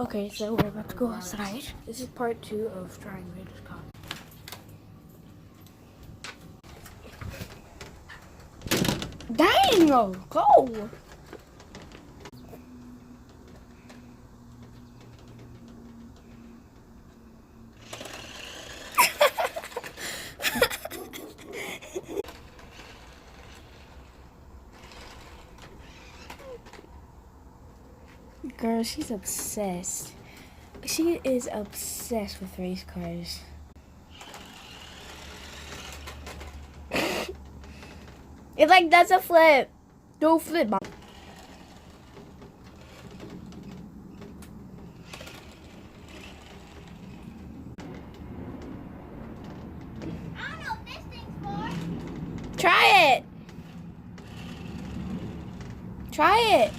Okay, so we're about to go outside. This is part 2 of trying Vadas car. Daniel, go! Girl, she's obsessed. She is obsessed with race cars. It like does a flip. Don't flip, Mom. I don't know what this thing's for. Try it. Try it.